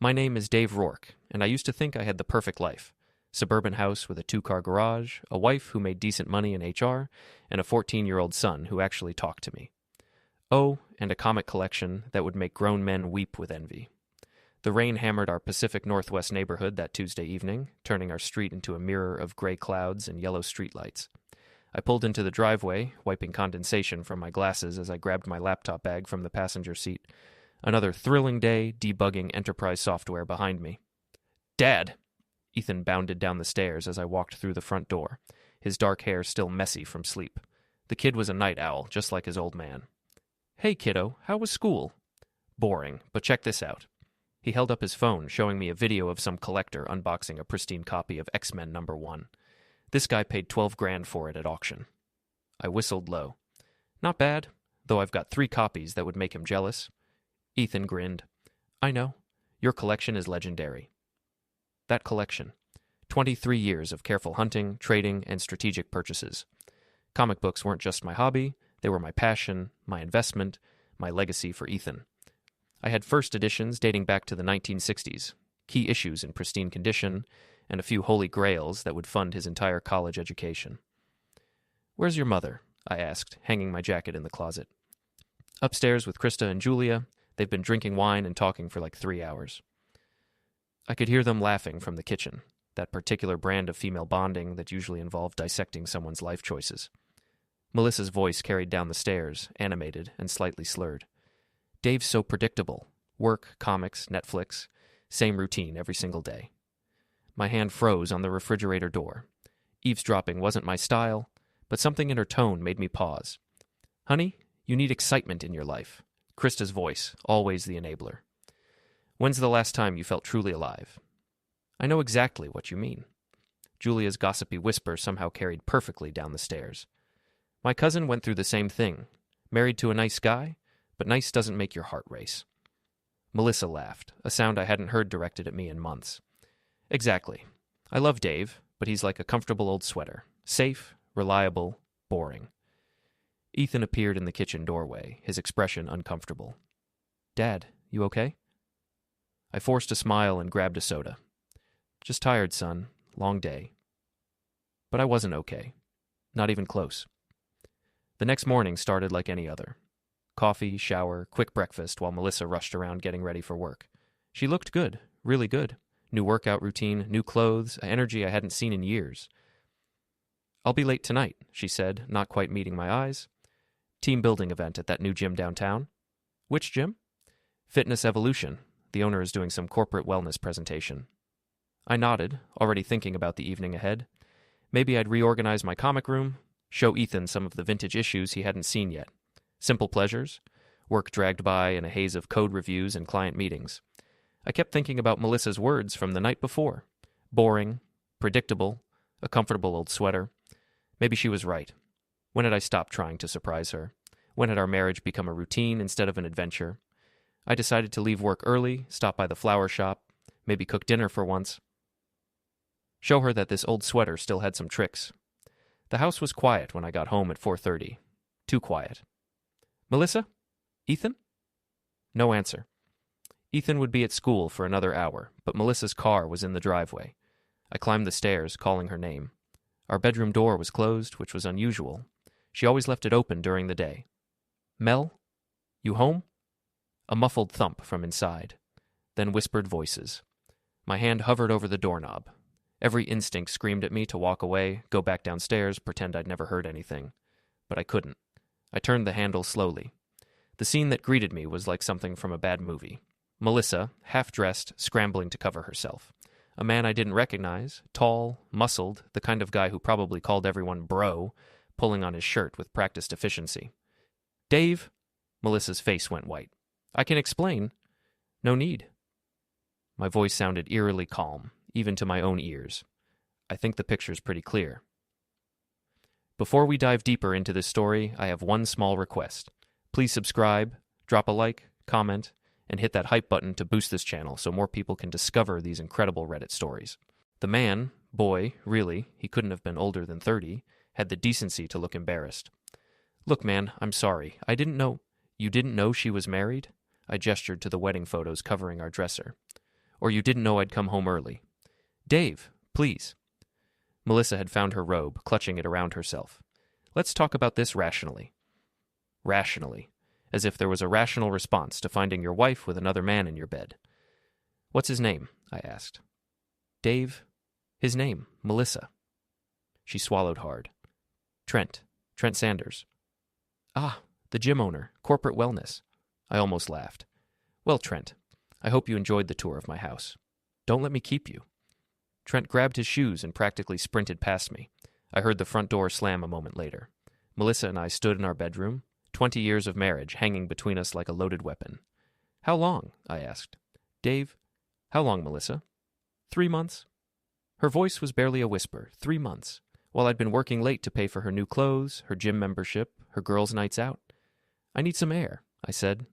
My name is Dave Rourke, and I used to think I had the perfect life. Suburban house with a 2-car garage, a wife who made decent money in HR, and a 14-year-old son who actually talked to me. Oh, and a comic collection that would make grown men weep with envy. The rain hammered our Pacific Northwest neighborhood that Tuesday evening, turning our street into a mirror of gray clouds and yellow streetlights. I pulled into the driveway, wiping condensation from my glasses as I grabbed my laptop bag from the passenger seat. Another thrilling day debugging enterprise software behind me. "Dad!" Ethan bounded down the stairs as I walked through the front door, his dark hair still messy from sleep. The kid was a night owl, just like his old man. "Hey, kiddo, how was school?" "Boring, but check this out." He held up his phone, showing me a video of some collector unboxing a pristine copy of X-Men #1. This guy paid $12,000 for it at auction. I whistled low. "Not bad, though I've got 3 copies that would make him jealous." Ethan grinned. "I know. Your collection is legendary." That collection. 23 years of careful hunting, trading, and strategic purchases. Comic books weren't just my hobby, they were my passion, my investment, my legacy for Ethan. I had first editions dating back to the 1960s, key issues in pristine condition, and a few holy grails that would fund his entire college education. "Where's your mother?" I asked, hanging my jacket in the closet. "Upstairs with Krista and Julia. They've been drinking wine and talking for like 3 hours." I could hear them laughing from the kitchen, that particular brand of female bonding that usually involved dissecting someone's life choices. Melissa's voice carried down the stairs, animated and slightly slurred. "Dave's so predictable. Work, comics, Netflix. Same routine every single day." My hand froze on the refrigerator door. Eavesdropping wasn't my style, but something in her tone made me pause. "Honey, you need excitement in your life." Krista's voice, always the enabler. "When's the last time you felt truly alive?" "I know exactly what you mean." Julia's gossipy whisper somehow carried perfectly down the stairs. "My cousin went through the same thing. Married to a nice guy, but nice doesn't make your heart race." Melissa laughed, a sound I hadn't heard directed at me in months. "Exactly. I love Dave, but he's like a comfortable old sweater. Safe, reliable, boring." Ethan appeared in the kitchen doorway, his expression uncomfortable. "Dad, you okay?" I forced a smile and grabbed a soda. "Just tired, son. Long day." But I wasn't okay. Not even close. The next morning started like any other. Coffee, shower, quick breakfast while Melissa rushed around getting ready for work. She looked good, really good. New workout routine, new clothes, energy I hadn't seen in years. "I'll be late tonight," she said, not quite meeting my eyes. "Team building event at that new gym downtown." "Which gym?" "Fitness Evolution. The owner is doing some corporate wellness presentation." I nodded, already thinking about the evening ahead. Maybe I'd reorganize my comic room, show Ethan some of the vintage issues he hadn't seen yet. Simple pleasures. Work dragged by in a haze of code reviews and client meetings. I kept thinking about Melissa's words from the night before. Boring, predictable, a comfortable old sweater. Maybe she was right. When had I stopped trying to surprise her? When had our marriage become a routine instead of an adventure? I decided to leave work early, stop by the flower shop, maybe cook dinner for once. Show her that this old sweater still had some tricks. The house was quiet when I got home at 4:30. Too quiet. "Melissa? Ethan?" No answer. Ethan would be at school for another hour, but Melissa's car was in the driveway. I climbed the stairs, calling her name. Our bedroom door was closed, which was unusual. She always left it open during the day. "Mel? You home?" A muffled thump from inside. Then whispered voices. My hand hovered over the doorknob. Every instinct screamed at me to walk away, go back downstairs, pretend I'd never heard anything. But I couldn't. I turned the handle slowly. The scene that greeted me was like something from a bad movie. Melissa, half-dressed, scrambling to cover herself. A man I didn't recognize, tall, muscled, the kind of guy who probably called everyone bro, pulling on his shirt with practiced efficiency. "Dave?" Melissa's face went white. "I can explain." "No need." My voice sounded eerily calm, even to my own ears. I think the picture's pretty clear. Before we dive deeper into this story, I have one small request. Please subscribe, drop a like, comment, and hit that hype button to boost this channel so more people can discover these incredible Reddit stories. The man, boy, really, he couldn't have been older than 30, had the decency to look embarrassed. "Look, man, I'm sorry. I didn't know." "You didn't know she was married?" I gestured to the wedding photos covering our dresser. Or you didn't know I'd come home early. Dave, please. Melissa had found her robe, clutching it around herself. Let's talk about this rationally. Rationally. As if there was a rational response to finding your wife with another man in your bed. What's his name? I asked. Dave. His name, Melissa. She swallowed hard. Trent Sanders. Ah, the gym owner, corporate wellness. I almost laughed. Well, Trent, I hope you enjoyed the tour of my house. Don't let me keep you. Trent grabbed his shoes and practically sprinted past me. I heard the front door slam a moment later. Melissa and I stood in our bedroom, 20 years of marriage hanging between us like a loaded weapon. How long? I asked. Dave, how long, Melissa? 3 months. Her voice was barely a whisper. 3 months. While I'd been working late to pay for her new clothes, her gym membership, her girls' nights out. I need some air, I said.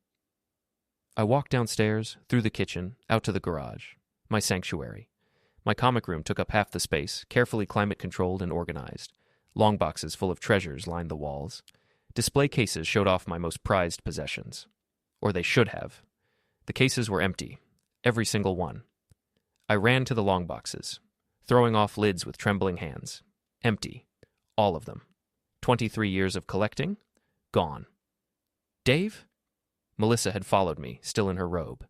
I walked downstairs, through the kitchen, out to the garage. My sanctuary. My comic room took up half the space, carefully climate-controlled and organized. Long boxes full of treasures lined the walls. Display cases showed off my most prized possessions. Or they should have. The cases were empty. Every single one. I ran to the long boxes, throwing off lids with trembling hands. Empty. All of them. 23 years of collecting? Gone. Dave? Melissa had followed me, still in her robe.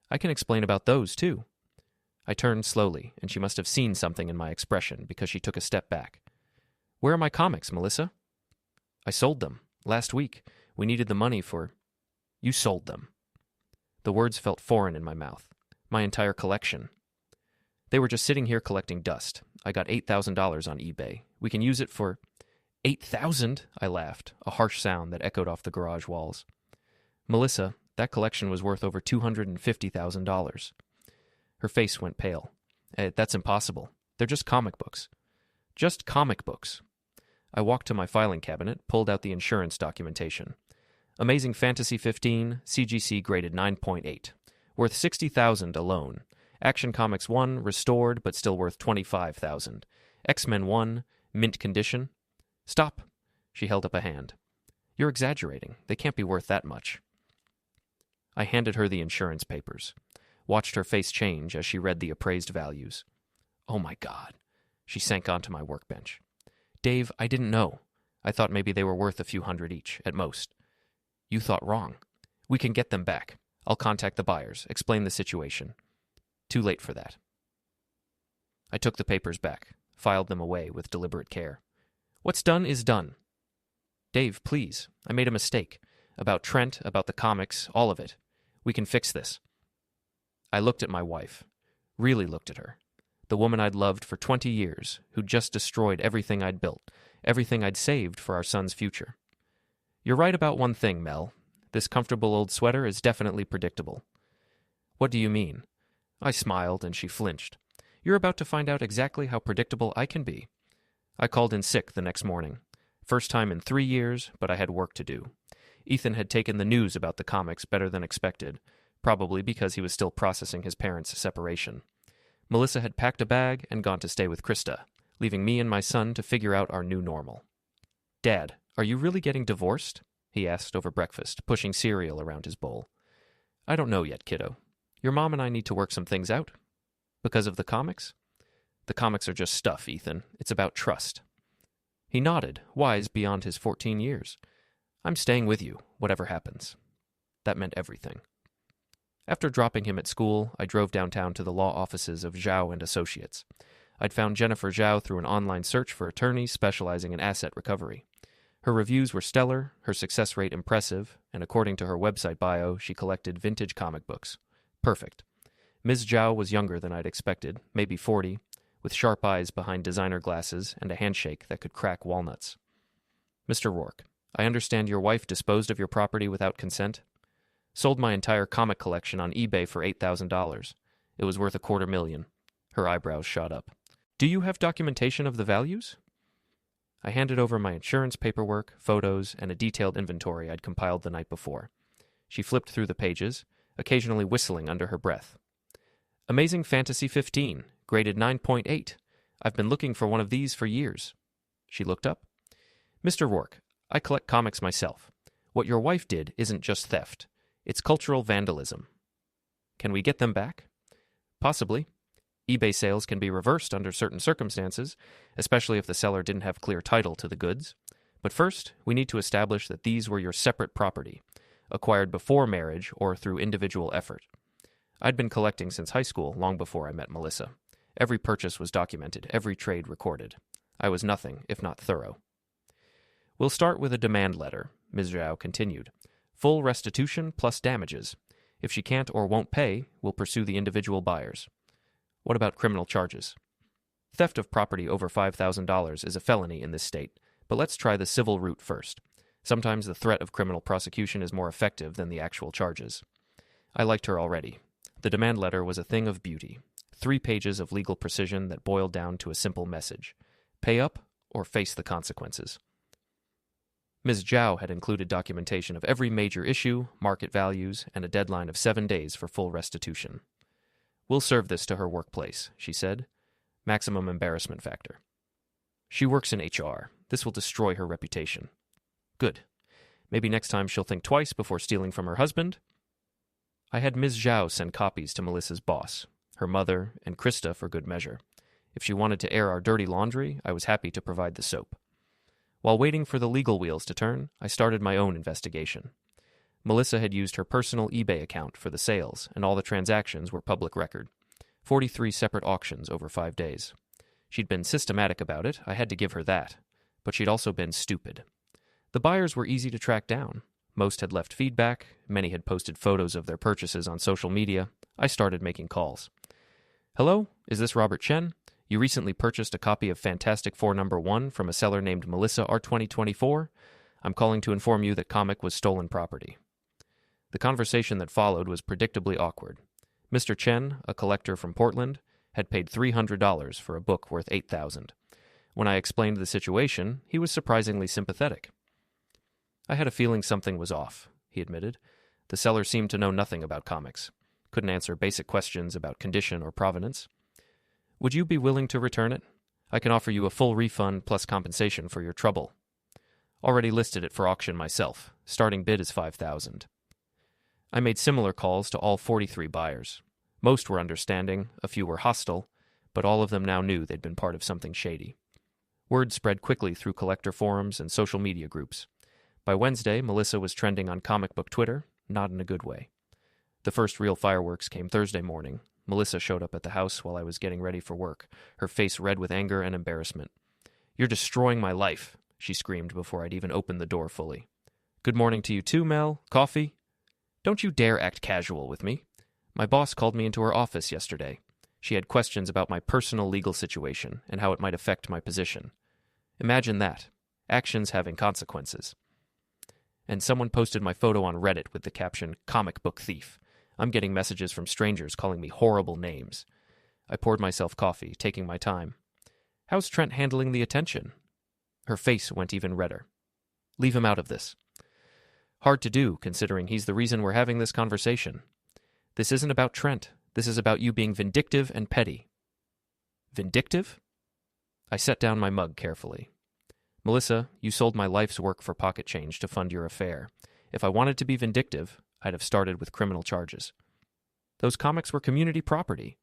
I can explain about those, too. I turned slowly, and she must have seen something in my expression because she took a step back. Where are my comics, Melissa? I sold them. Last week. We needed the money for... You sold them. The words felt foreign in my mouth. My entire collection. They were just sitting here collecting dust. I got $8,000 on eBay. We can use it for... 8,000? I laughed, a harsh sound that echoed off the garage walls. Melissa, that collection was worth over $250,000. Her face went pale. That's impossible. They're just comic books. Just comic books. I walked to my filing cabinet, pulled out the insurance documentation. Amazing Fantasy 15, CGC graded 9.8. Worth $60,000 alone. Action Comics 1, restored, but still worth $25,000. X-Men 1, mint condition. Stop. She held up a hand. You're exaggerating. They can't be worth that much. I handed her the insurance papers. Watched her face change as she read the appraised values. Oh my God. She sank onto my workbench. Dave, I didn't know. I thought maybe they were worth a few hundred each, at most. You thought wrong. We can get them back. I'll contact the buyers, explain the situation. Too late for that. I took the papers back, filed them away with deliberate care. What's done is done. Dave, please. I made a mistake. About Trent, about the comics, all of it. We can fix this. I looked at my wife. Really looked at her. The woman I'd loved for 20 years, who'd just destroyed everything I'd built, everything I'd saved for our son's future. You're right about one thing, Mel. This comfortable old sweater is definitely predictable. What do you mean? I smiled, and she flinched. You're about to find out exactly how predictable I can be. I called in sick the next morning. First time in 3 years, but I had work to do. Ethan had taken the news about the comics better than expected, probably because he was still processing his parents' separation. Melissa had packed a bag and gone to stay with Krista, leaving me and my son to figure out our new normal. Dad, are you really getting divorced? He asked over breakfast, pushing cereal around his bowl. I don't know yet, kiddo. Your mom and I need to work some things out. Because of the comics? The comics are just stuff, Ethan. It's about trust. He nodded, wise beyond his 14 years. I'm staying with you, whatever happens. That meant everything. After dropping him at school, I drove downtown to the law offices of Zhao and Associates. I'd found Jennifer Zhao through an online search for attorneys specializing in asset recovery. Her reviews were stellar, her success rate impressive, and according to her website bio, she collected vintage comic books. Perfect. Ms. Zhao was younger than I'd expected, maybe 40, with sharp eyes behind designer glasses and a handshake that could crack walnuts. Mr. Rourke, I understand your wife disposed of your property without consent? Sold my entire comic collection on eBay for $8,000. It was worth $250,000. Her eyebrows shot up. Do you have documentation of the values? I handed over my insurance paperwork, photos, and a detailed inventory I'd compiled the night before. She flipped through the pages, occasionally whistling under her breath. Amazing Fantasy 15, graded 9.8. I've been looking for one of these for years. She looked up. Mr. Rourke, I collect comics myself. What your wife did isn't just theft. It's cultural vandalism. Can we get them back? Possibly. eBay sales can be reversed under certain circumstances, especially if the seller didn't have clear title to the goods. But first, we need to establish that these were your separate property, acquired before marriage or through individual effort. I'd been collecting since high school, long before I met Melissa. Every purchase was documented, every trade recorded. I was nothing if not thorough. We'll start with a demand letter, Ms. Zhao continued. Full restitution plus damages. If she can't or won't pay, we'll pursue the individual buyers. What about criminal charges? Theft of property over $5,000 is a felony in this state, but let's try the civil route first. Sometimes the threat of criminal prosecution is more effective than the actual charges. I liked her already. The demand letter was a thing of beauty. 3 pages of legal precision that boiled down to a simple message. Pay up or face the consequences. Ms. Zhao had included documentation of every major issue, market values, and a deadline of 7 days for full restitution. We'll serve this to her workplace, she said. Maximum embarrassment factor. She works in HR. This will destroy her reputation. Good. Maybe next time she'll think twice before stealing from her husband. I had Ms. Zhao send copies to Melissa's boss, her mother, and Krista for good measure. If she wanted to air our dirty laundry, I was happy to provide the soap. While waiting for the legal wheels to turn, I started my own investigation. Melissa had used her personal eBay account for the sales, and all the transactions were public record. 43 separate auctions over 5 days. She'd been systematic about it, I had to give her that. But she'd also been stupid. The buyers were easy to track down. Most had left feedback, many had posted photos of their purchases on social media. I started making calls. Hello, is this Robert Chen? You recently purchased a copy of Fantastic Four #1 from a seller named Melissa R. 2024. I'm calling to inform you that comic was stolen property. The conversation that followed was predictably awkward. Mr. Chen, a collector from Portland, had paid $300 for a book worth $8,000. When I explained the situation, he was surprisingly sympathetic. I had a feeling something was off, he admitted. The seller seemed to know nothing about comics. Couldn't answer basic questions about condition or provenance. Would you be willing to return it? I can offer you a full refund plus compensation for your trouble. Already listed it for auction myself. Starting bid is $5,000. I made similar calls to all 43 buyers. Most were understanding, a few were hostile, but all of them now knew they'd been part of something shady. Word spread quickly through collector forums and social media groups. By Wednesday, Melissa was trending on comic book Twitter, not in a good way. The first real fireworks came Thursday morning. Melissa showed up at the house while I was getting ready for work, her face red with anger and embarrassment. You're destroying my life, she screamed before I'd even opened the door fully. Good morning to you too, Mel. Coffee? Don't you dare act casual with me. My boss called me into her office yesterday. She had questions about my personal legal situation and how it might affect my position. Imagine that. Actions having consequences. And someone posted my photo on Reddit with the caption, "Comic book thief." I'm getting messages from strangers calling me horrible names. I poured myself coffee, taking my time. How's Trent handling the attention? Her face went even redder. Leave him out of this. Hard to do, considering he's the reason we're having this conversation. This isn't about Trent. This is about you being vindictive and petty. Vindictive? I set down my mug carefully. Melissa, you sold my life's work for pocket change to fund your affair. If I wanted to be vindictive, I'd have started with criminal charges. Those comics were community property.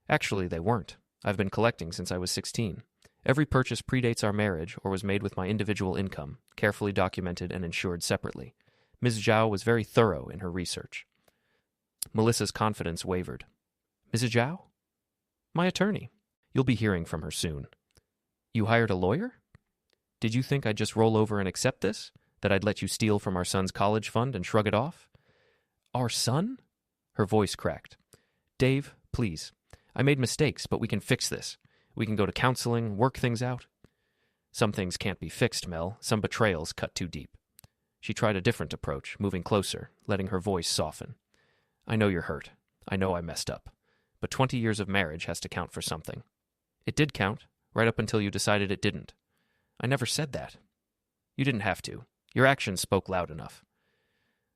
Actually, they weren't. I've been collecting since I was 16. Every purchase predates our marriage or was made with my individual income, carefully documented and insured separately. Ms. Zhao was very thorough in her research. Melissa's confidence wavered. Mrs. Zhao? My attorney. You'll be hearing from her soon. You hired a lawyer? Did you think I'd just roll over and accept this? That I'd let you steal from our son's college fund and shrug it off? Our son? Her voice cracked. Dave, please. I made mistakes, but we can fix this. We can go to counseling, work things out. Some things can't be fixed, Mel. Some betrayals cut too deep. She tried a different approach, moving closer, letting her voice soften. I know you're hurt. I know I messed up. But 20 years of marriage has to count for something. It did count, right up until you decided it didn't. I never said that. You didn't have to. Your actions spoke loud enough.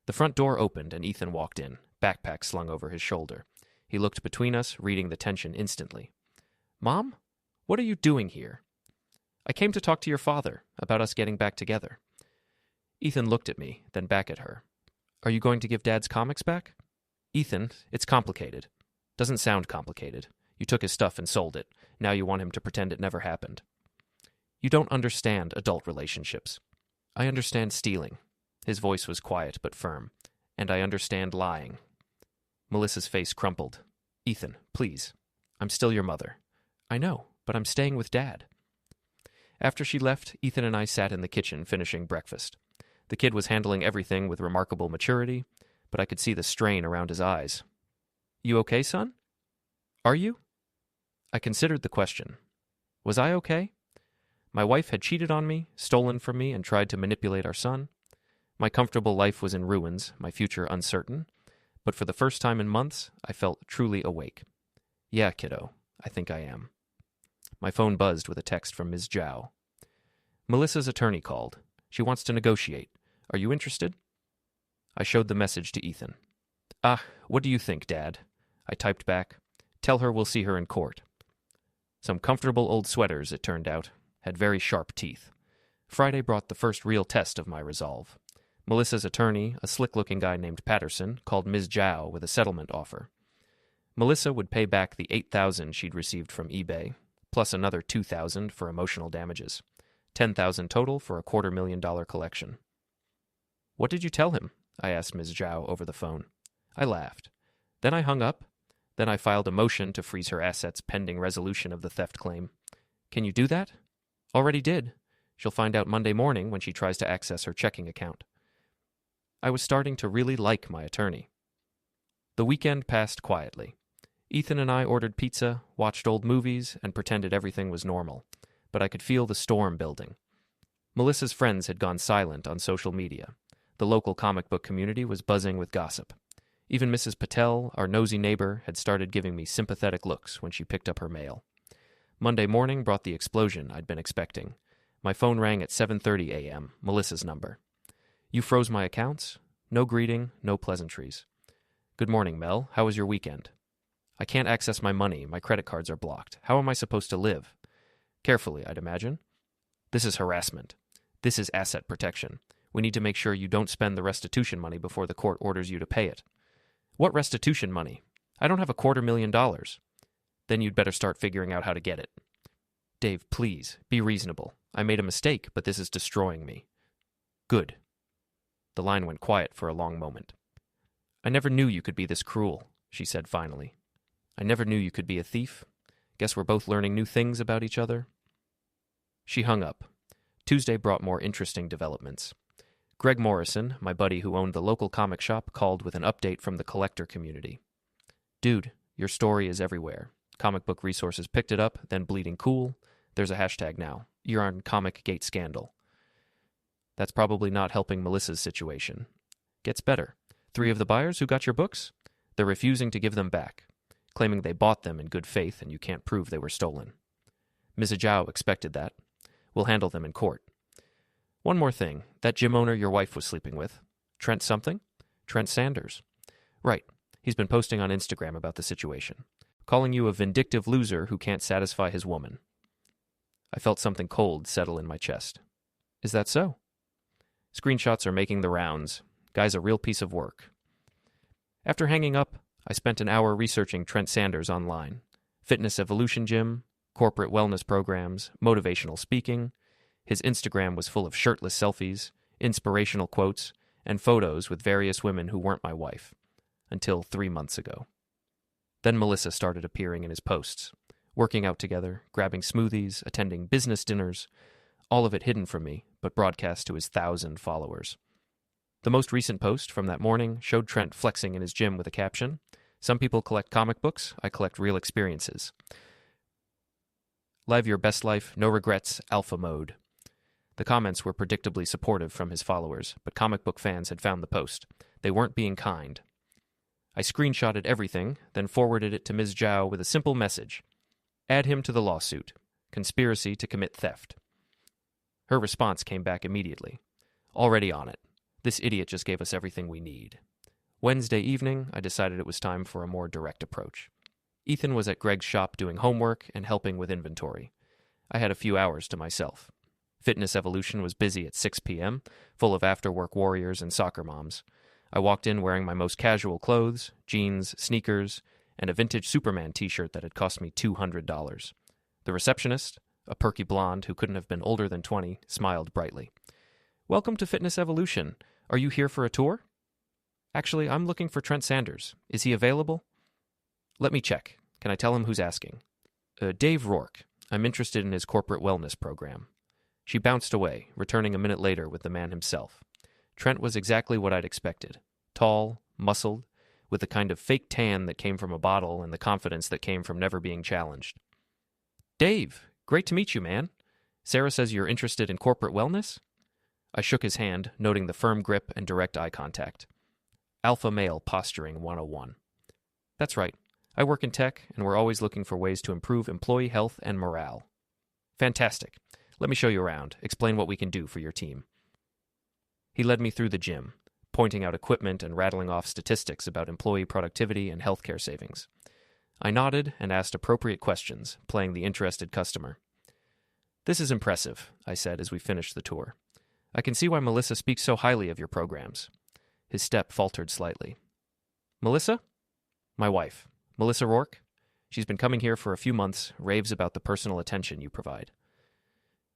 The front door opened and Ethan walked in, backpack slung over his shoulder. He looked between us, reading the tension instantly. Mom? What are you doing here? I came to talk to your father about us getting back together. Ethan looked at me, then back at her. Are you going to give Dad's comics back? Ethan, it's complicated. Doesn't sound complicated. You took his stuff and sold it. Now you want him to pretend it never happened. You don't understand adult relationships. I understand stealing. His voice was quiet but firm. And I understand lying. Melissa's face crumpled. Ethan, please. I'm still your mother. I know, but I'm staying with Dad. After she left, Ethan and I sat in the kitchen finishing breakfast. The kid was handling everything with remarkable maturity, but I could see the strain around his eyes. You okay, son? Are you? I considered the question. Was I okay? My wife had cheated on me, stolen from me, and tried to manipulate our son. My comfortable life was in ruins, my future uncertain, but for the first time in months, I felt truly awake. Yeah, kiddo, I think I am. My phone buzzed with a text from Ms. Zhao. Melissa's attorney called. She wants to negotiate. Are you interested? I showed the message to Ethan. What do you think, Dad? I typed back. Tell her we'll see her in court. Some comfortable old sweaters, it turned out, had very sharp teeth. Friday brought the first real test of my resolve. Melissa's attorney, a slick-looking guy named Patterson, called Ms. Zhao with a settlement offer. Melissa would pay back the $8,000 she'd received from eBay, plus another $2,000 for emotional damages. $10,000 total for a $250,000 collection. What did you tell him? I asked Ms. Zhao over the phone. I laughed. Then I hung up. Then I filed a motion to freeze her assets pending resolution of the theft claim. Can you do that? Already did. She'll find out Monday morning when she tries to access her checking account. I was starting to really like my attorney. The weekend passed quietly. Ethan and I ordered pizza, watched old movies, and pretended everything was normal. But I could feel the storm building. Melissa's friends had gone silent on social media. The local comic book community was buzzing with gossip. Even Mrs. Patel, our nosy neighbor, had started giving me sympathetic looks when she picked up her mail. Monday morning brought the explosion I'd been expecting. My phone rang at 7:30 a.m., Melissa's number. You froze my accounts? No greeting, no pleasantries. Good morning, Mel. How was your weekend? I can't access my money. My credit cards are blocked. How am I supposed to live? Carefully, I'd imagine. This is harassment. This is asset protection. We need to make sure you don't spend the restitution money before the court orders you to pay it. What restitution money? I don't have $250,000. Then you'd better start figuring out how to get it. Dave, please, be reasonable. I made a mistake, but this is destroying me. Good. The line went quiet for a long moment. I never knew you could be this cruel, she said finally. I never knew you could be a thief. Guess we're both learning new things about each other. She hung up. Tuesday brought more interesting developments. Greg Morrison, my buddy who owned the local comic shop, called with an update from the collector community. Dude, your story is everywhere. Comic book resources picked it up, then Bleeding Cool. There's a hashtag now. You're on Comic Gate Scandal. That's probably not helping Melissa's situation. Gets better. 3 of the buyers who got your books? They're refusing to give them back, claiming they bought them in good faith and you can't prove they were stolen. Ms. Zhao expected that. We'll handle them in court. One more thing. That gym owner your wife was sleeping with. Trent something? Trent Sanders. Right. He's been posting on Instagram about the situation, calling you a vindictive loser who can't satisfy his woman. I felt something cold settle in my chest. Is that so? Screenshots are making the rounds. Guy's a real piece of work. After hanging up, I spent an hour researching Trent Sanders online. Fitness Evolution Gym, corporate wellness programs, motivational speaking. His Instagram was full of shirtless selfies, inspirational quotes, and photos with various women who weren't my wife. Until 3 months ago. Then Melissa started appearing in his posts, working out together, grabbing smoothies, attending business dinners, all of it hidden from me, but broadcast to his 1,000 followers. The most recent post from that morning showed Trent flexing in his gym with a caption, "Some people collect comic books, I collect real experiences. Live your best life, no regrets, alpha mode." The comments were predictably supportive from his followers, but comic book fans had found the post. They weren't being kind. I screenshotted everything, then forwarded it to Ms. Zhao with a simple message. Add him to the lawsuit. Conspiracy to commit theft. Her response came back immediately. Already on it. This idiot just gave us everything we need. Wednesday evening, I decided it was time for a more direct approach. Ethan was at Greg's shop doing homework and helping with inventory. I had a few hours to myself. Fitness Evolution was busy at 6 p.m., full of after-work warriors and soccer moms. I walked in wearing my most casual clothes, jeans, sneakers, and a vintage Superman t-shirt that had cost me $200. The receptionist, a perky blonde who couldn't have been older than 20, smiled brightly. "Welcome to Fitness Evolution. Are you here for a tour?" "Actually, I'm looking for Trent Sanders. Is he available?" "Let me check. Can I tell him who's asking?" Dave Rourke. I'm interested in his corporate wellness program." She bounced away, returning a minute later with the man himself. Trent was exactly what I'd expected. Tall, muscled, with the kind of fake tan that came from a bottle and the confidence that came from never being challenged. "Dave, great to meet you, man. Sarah says you're interested in corporate wellness?" I shook his hand, noting the firm grip and direct eye contact. Alpha male posturing 101. "That's right. I work in tech, and we're always looking for ways to improve employee health and morale." "Fantastic. Let me show you around, explain what we can do for your team." He led me through the gym, pointing out equipment and rattling off statistics about employee productivity and healthcare savings. I nodded and asked appropriate questions, playing the interested customer. "This is impressive," I said as we finished the tour. "I can see why Melissa speaks so highly of your programs." His step faltered slightly. "Melissa?" "My wife. Melissa Rourke. She's been coming here for a few months, raves about the personal attention you provide."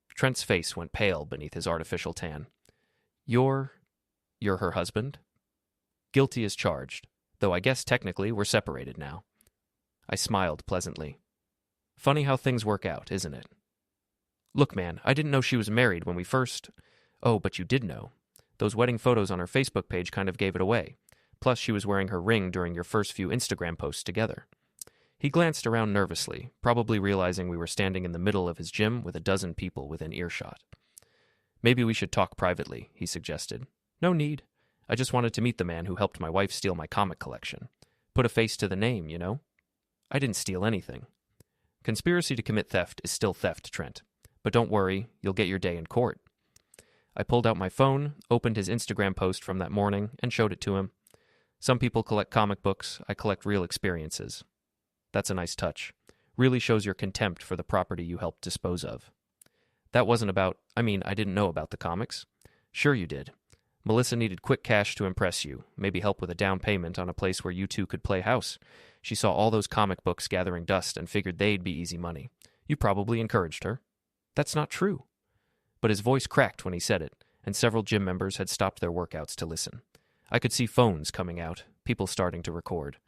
Trent's face went pale beneath his artificial tan. You're her husband?" "Guilty as charged, though I guess technically we're separated now." I smiled pleasantly. "Funny how things work out, isn't it?" "Look, man, I didn't know she was married when we first—" "Oh, but you did know. Those wedding photos on her Facebook page kind of gave it away. Plus, she was wearing her ring during your first few Instagram posts together." He glanced around nervously, probably realizing we were standing in the middle of his gym with a dozen people within earshot. "Maybe we should talk privately," he suggested. "No need. I just wanted to meet the man who helped my wife steal my comic collection. Put a face to the name, you know?" "I didn't steal anything." "Conspiracy to commit theft is still theft, Trent. But don't worry, you'll get your day in court." I pulled out my phone, opened his Instagram post from that morning, and showed it to him. "Some people collect comic books. I collect real experiences." "That's a nice touch. Really shows your contempt for the property you helped dispose of." "That wasn't about— I didn't know about the comics." "Sure you did. Melissa needed quick cash to impress you, maybe help with a down payment on a place where you two could play house. She saw all those comic books gathering dust and figured they'd be easy money. You probably encouraged her." "That's not true." But his voice cracked when he said it, and several gym members had stopped their workouts to listen. I could see phones coming out, people starting to record.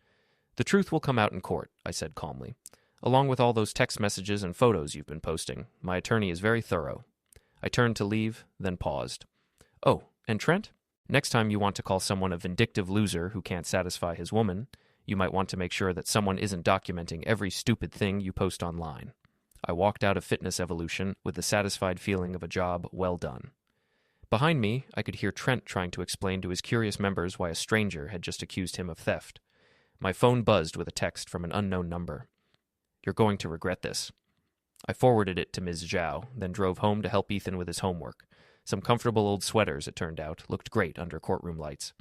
"The truth will come out in court," I said calmly. "Along with all those text messages and photos you've been posting. My attorney is very thorough." I turned to leave, then paused. "Oh, and Trent? Next time you want to call someone a vindictive loser who can't satisfy his woman, you might want to make sure that someone isn't documenting every stupid thing you post online." I walked out of Fitness Evolution with the satisfied feeling of a job well done. Behind me, I could hear Trent trying to explain to his curious members why a stranger had just accused him of theft. My phone buzzed with a text from an unknown number. "You're going to regret this." I forwarded it to Ms. Zhao, then drove home to help Ethan with his homework. Some comfortable old sweaters, it turned out, looked great under courtroom lights.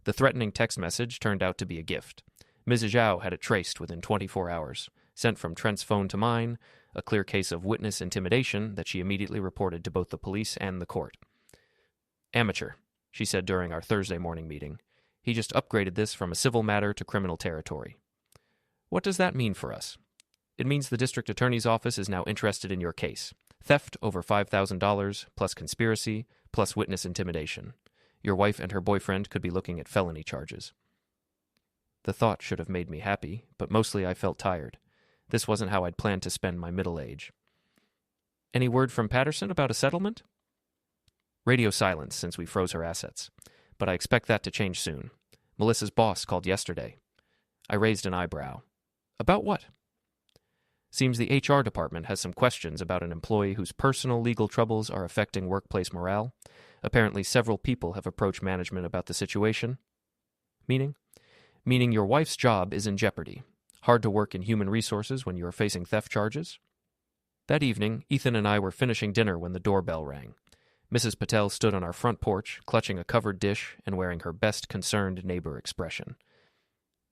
The threatening text message turned out to be a gift. Ms. Zhao had it traced within 24 hours, sent from Trent's phone to mine, a clear case of witness intimidation that she immediately reported to both the police and the court. "Amateur," she said during our Thursday morning meeting. "He just upgraded this from a civil matter to criminal territory." "What does that mean for us?" "It means the district attorney's office is now interested in your case. Theft over $5,000, plus conspiracy, plus witness intimidation. Your wife and her boyfriend could be looking at felony charges." The thought should have made me happy, but mostly I felt tired. This wasn't how I'd planned to spend my middle age. "Any word from Patterson about a settlement?" "Radio silence since we froze her assets. But I expect that to change soon. Melissa's boss called yesterday." I raised an eyebrow. "About what?" "Seems the HR department has some questions about an employee whose personal legal troubles are affecting workplace morale. Apparently several people have approached management about the situation." "Meaning?" "Meaning your wife's job is in jeopardy. Hard to work in human resources when you are facing theft charges." That evening, Ethan and I were finishing dinner when the doorbell rang. Mrs. Patel stood on our front porch, clutching a covered dish and wearing her best concerned neighbor expression.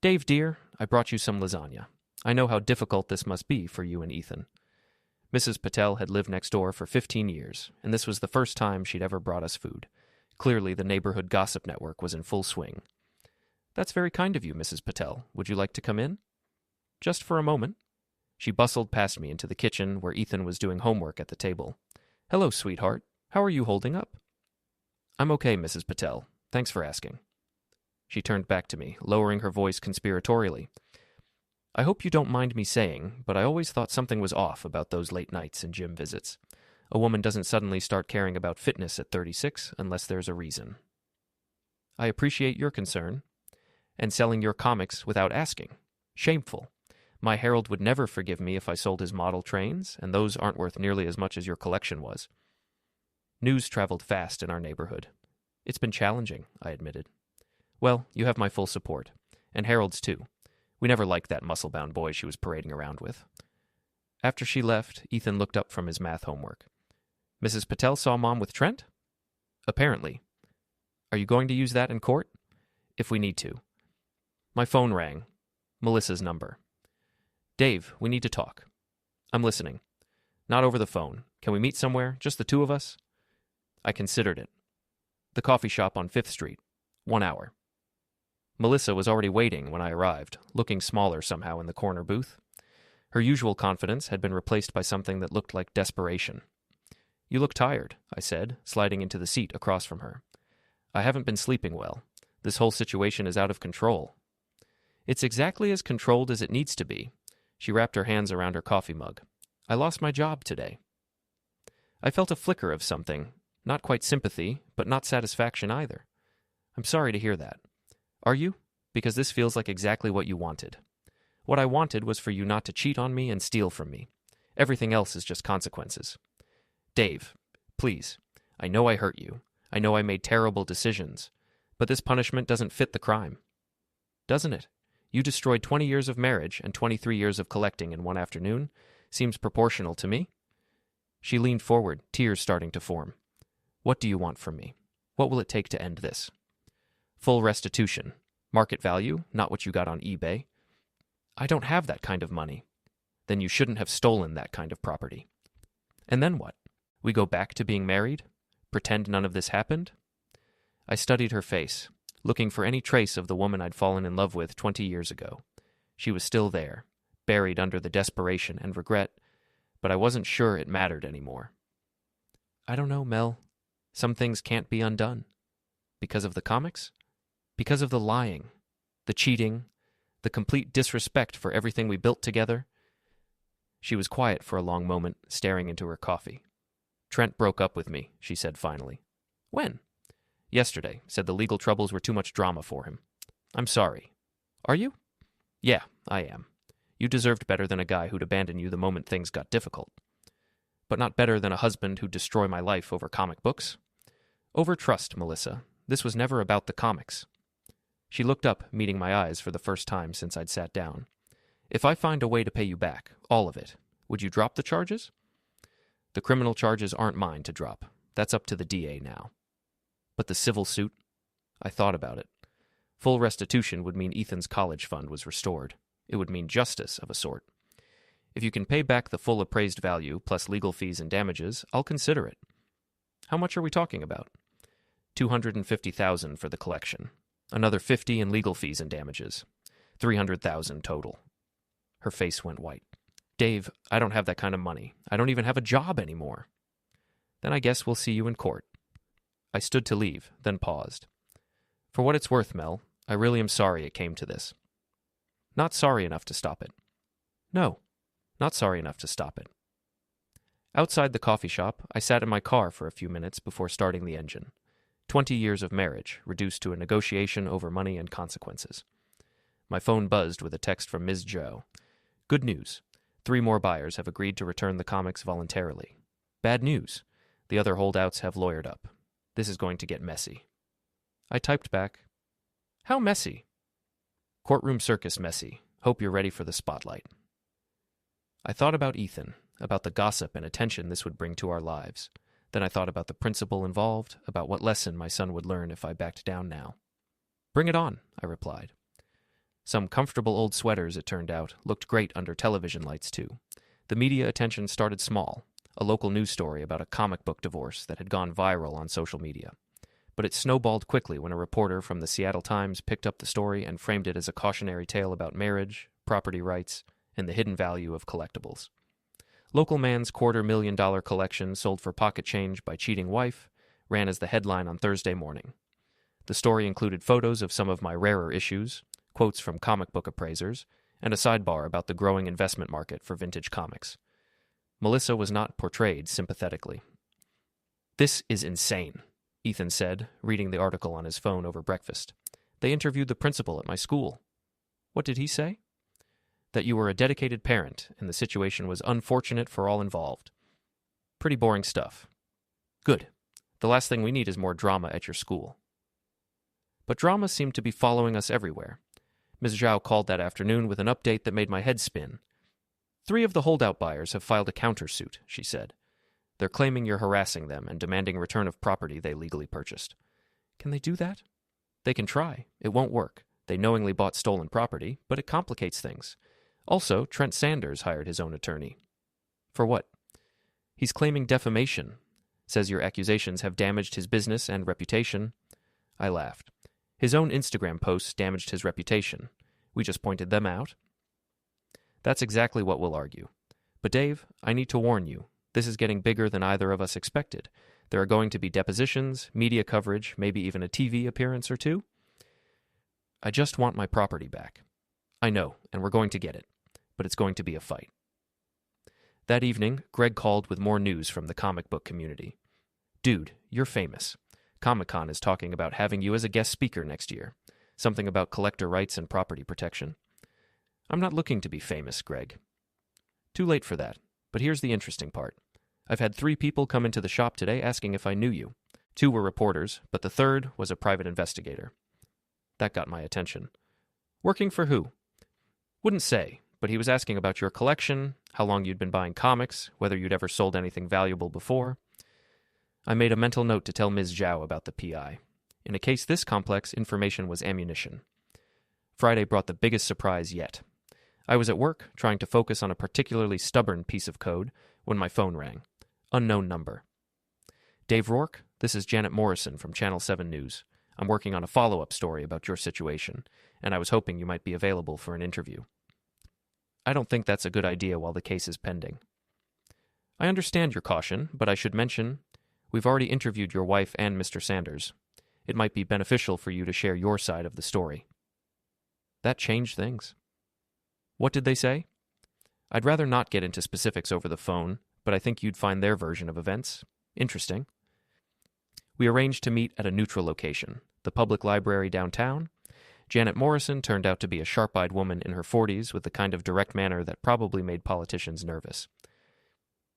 "Dave, dear, I brought you some lasagna. I know how difficult this must be for you and Ethan." Mrs. Patel had lived next door for 15 years, and this was the first time she'd ever brought us food. Clearly, the neighborhood gossip network was in full swing. "That's very kind of you, Mrs. Patel. Would you like to come in?" Just for a moment. She bustled past me into the kitchen where Ethan was doing homework at the table. Hello, sweetheart. How are you holding up? I'm okay, Mrs. Patel. Thanks for asking. She turned back to me, lowering her voice conspiratorially. I hope you don't mind me saying, but I always thought something was off about those late nights and gym visits. A woman doesn't suddenly start caring about fitness at 36 unless there's a reason. I appreciate your concern. And selling your comics without asking. Shameful. My Harold would never forgive me if I sold his model trains, and those aren't worth nearly as much as your collection was. News traveled fast in our neighborhood. It's been challenging, I admitted. Well, you have my full support. And Harold's too. We never liked that muscle-bound boy she was parading around with. After she left, Ethan looked up from his math homework. Mrs. Patel saw Mom with Trent? Apparently. Are you going to use that in court? If we need to. My phone rang. Melissa's number. Dave, we need to talk. I'm listening. Not over the phone. Can we meet somewhere? Just the two of us? I considered it. The coffee shop on 5th Street. 1 hour. Melissa was already waiting when I arrived, looking smaller somehow in the corner booth. Her usual confidence had been replaced by something that looked like desperation. You look tired, I said, sliding into the seat across from her. I haven't been sleeping well. This whole situation is out of control. It's exactly as controlled as it needs to be. She wrapped her hands around her coffee mug. I lost my job today. I felt a flicker of something, not quite sympathy, but not satisfaction either. I'm sorry to hear that. Are you? Because this feels like exactly what you wanted. What I wanted was for you not to cheat on me and steal from me. Everything else is just consequences. Dave, please. I know I hurt you. I know I made terrible decisions. But this punishment doesn't fit the crime. Doesn't it? You destroyed 20 years of marriage and 23 years of collecting in one afternoon. Seems proportional to me. She leaned forward, tears starting to form. What do you want from me? What will it take to end this? Full restitution. Market value, not what you got on eBay. I don't have that kind of money. Then you shouldn't have stolen that kind of property. And then what? We go back to being married? Pretend none of this happened? I studied her face, looking for any trace of the woman I'd fallen in love with 20 years ago. She was still there, buried under the desperation and regret, but I wasn't sure it mattered anymore. I don't know, Mel. Some things can't be undone. Because of the comics? Because of the lying, the cheating, the complete disrespect for everything we built together? She was quiet for a long moment, staring into her coffee. Trent broke up with me, she said finally. When? Yesterday. Said the legal troubles were too much drama for him. I'm sorry. Are you? Yeah, I am. You deserved better than a guy who'd abandon you the moment things got difficult. But not better than a husband who'd destroy my life over comic books. Over trust, Melissa. This was never about the comics. She looked up, meeting my eyes for the first time since I'd sat down. If I find a way to pay you back, all of it, would you drop the charges? The criminal charges aren't mine to drop. That's up to the DA now. But the civil suit? I thought about it. Full restitution would mean Ethan's college fund was restored. It would mean justice of a sort. If you can pay back the full appraised value plus legal fees and damages, I'll consider it. How much are we talking about? $250,000 for the collection. Another $50,000 in legal fees and damages. $300,000 total. Her face went white. Dave, I don't have that kind of money. I don't even have a job anymore. Then I guess we'll see you in court. I stood to leave, then paused. For what it's worth, Mel, I really am sorry it came to this. Not sorry enough to stop it. No, not sorry enough to stop it. Outside the coffee shop, I sat in my car for a few minutes before starting the engine. 20 years of marriage, reduced to a negotiation over money and consequences. My phone buzzed with a text from Ms. Joe. Good news. 3 more buyers have agreed to return the comics voluntarily. Bad news. The other holdouts have lawyered up. This is going to get messy. I typed back, How messy? Courtroom circus messy. Hope you're ready for the spotlight. I thought about Ethan, about the gossip and attention this would bring to our lives. Then I thought about the principle involved, about what lesson my son would learn if I backed down now. Bring it on, I replied. Some comfortable old sweaters, it turned out, looked great under television lights, too. The media attention started small, a local news story about a comic book divorce that had gone viral on social media. But it snowballed quickly when a reporter from the Seattle Times picked up the story and framed it as a cautionary tale about marriage, property rights, and the hidden value of collectibles. Local man's $250,000 collection sold for pocket change by cheating wife ran as the headline on Thursday morning. The story included photos of some of my rarer issues, quotes from comic book appraisers, and a sidebar about the growing investment market for vintage comics. Melissa was not portrayed sympathetically. "This is insane," Ethan said, reading the article on his phone over breakfast. "They interviewed the principal at my school." "What did he say?" "That you were a dedicated parent, and the situation was unfortunate for all involved." "Pretty boring stuff." "Good. The last thing we need is more drama at your school." But drama seemed to be following us everywhere. Ms. Zhao called that afternoon with an update that made my head spin. "3 of the holdout buyers have filed a countersuit," she said. "They're claiming you're harassing them and demanding return of property they legally purchased." "Can they do that?" "They can try. It won't work. They knowingly bought stolen property, but it complicates things. Also, Trent Sanders hired his own attorney." "For what?" "He's claiming defamation. Says your accusations have damaged his business and reputation." I laughed. "His own Instagram posts damaged his reputation. We just pointed them out." "That's exactly what we'll argue. But Dave, I need to warn you. This is getting bigger than either of us expected. There are going to be depositions, media coverage, maybe even a TV appearance or two." "I just want my property back." "I know, and we're going to get it. But it's going to be a fight." That evening, Greg called with more news from the comic book community. "Dude, you're famous. Comic-Con is talking about having you as a guest speaker next year. Something about collector rights and property protection." "I'm not looking to be famous, Greg." "Too late for that. But here's the interesting part. I've had 3 people come into the shop today asking if I knew you. 2 were reporters, but the third was a private investigator." That got my attention. "Working for who?" "Wouldn't say, but he was asking about your collection, how long you'd been buying comics, whether you'd ever sold anything valuable before." I made a mental note to tell Ms. Zhao about the PI. In a case this complex, information was ammunition. Friday brought the biggest surprise yet. I was at work, trying to focus on a particularly stubborn piece of code, when my phone rang. Unknown number. "Dave Rourke, this is Janet Morrison from Channel 7 News. I'm working on a follow-up story about your situation, and I was hoping you might be available for an interview." "I don't think that's a good idea while the case is pending." "I understand your caution, but I should mention, we've already interviewed your wife and Mr. Sanders. It might be beneficial for you to share your side of the story." That changed things. "What did they say?" "I'd rather not get into specifics over the phone, but I think you'd find their version of events interesting." We arranged to meet at a neutral location, the public library downtown. Janet Morrison turned out to be a sharp-eyed woman in her 40s with the kind of direct manner that probably made politicians nervous.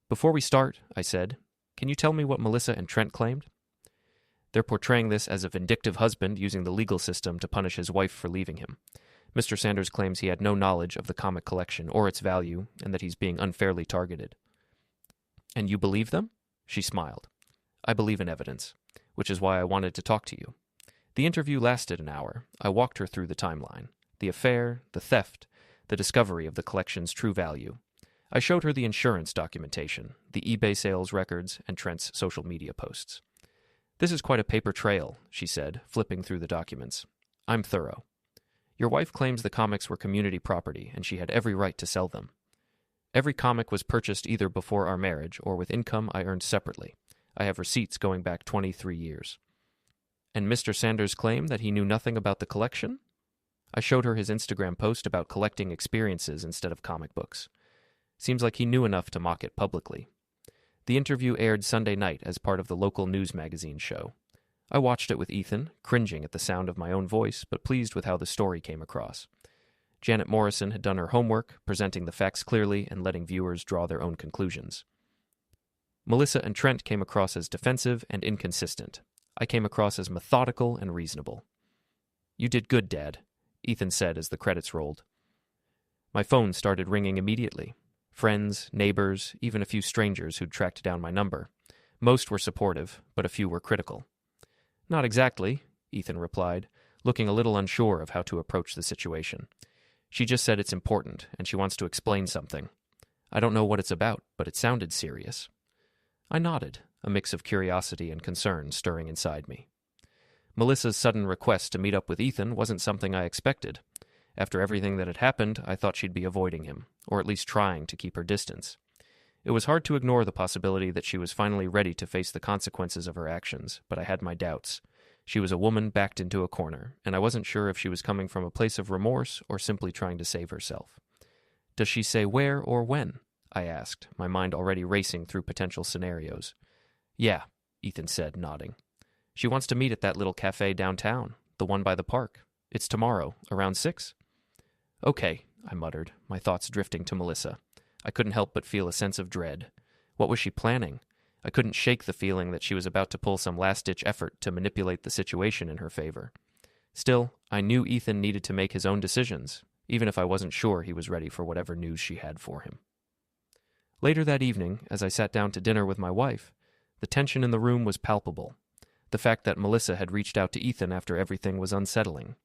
"Before we start," I said, "can you tell me what Melissa and Trent claimed?" "They're portraying this as a vindictive husband using the legal system to punish his wife for leaving him. Mr. Sanders claims he had no knowledge of the comic collection or its value, and that he's being unfairly targeted." "And you believe them?" She smiled. "I believe in evidence, which is why I wanted to talk to you." The interview lasted an hour. I walked her through the timeline. The affair, the theft, the discovery of the collection's true value. I showed her the insurance documentation, the eBay sales records, and Trent's social media posts. "This is quite a paper trail," she said, flipping through the documents. "I'm thorough. Your wife claims the comics were community property, and she had every right to sell them. Every comic was purchased either before our marriage or with income I earned separately. I have receipts going back 23 years. And Mr. Sanders claimed that he knew nothing about the collection?" I showed her his Instagram post about collecting experiences instead of comic books. Seems like he knew enough to mock it publicly. The interview aired Sunday night as part of the local news magazine show. I watched it with Ethan, cringing at the sound of my own voice, but pleased with how the story came across. Janet Morrison had done her homework, presenting the facts clearly and letting viewers draw their own conclusions. Melissa and Trent came across as defensive and inconsistent. I came across as methodical and reasonable. "You did good, Dad," Ethan said as the credits rolled. My phone started ringing immediately. Friends, neighbors, even a few strangers who'd tracked down my number. Most were supportive, but a few were critical. "Not exactly," Ethan replied, looking a little unsure of how to approach the situation. "She just said it's important, and she wants to explain something. I don't know what it's about, but it sounded serious." I nodded, a mix of curiosity and concern stirring inside me. Melissa's sudden request to meet up with Ethan wasn't something I expected. After everything that had happened, I thought she'd be avoiding him, or at least trying to keep her distance. It was hard to ignore the possibility that she was finally ready to face the consequences of her actions, but I had my doubts. She was a woman backed into a corner, and I wasn't sure if she was coming from a place of remorse or simply trying to save herself. "Does she say where or when?" I asked, my mind already racing through potential scenarios. "Yeah," Ethan said, nodding. "She wants to meet at that little cafe downtown, the one by the park. It's tomorrow, around 6? "Okay," I muttered, my thoughts drifting to Melissa. I couldn't help but feel a sense of dread. What was she planning? I couldn't shake the feeling that she was about to pull some last-ditch effort to manipulate the situation in her favor. Still, I knew Ethan needed to make his own decisions, even if I wasn't sure he was ready for whatever news she had for him. Later that evening, as I sat down to dinner with my wife, the tension in the room was palpable. The fact that Melissa had reached out to Ethan after everything was unsettling.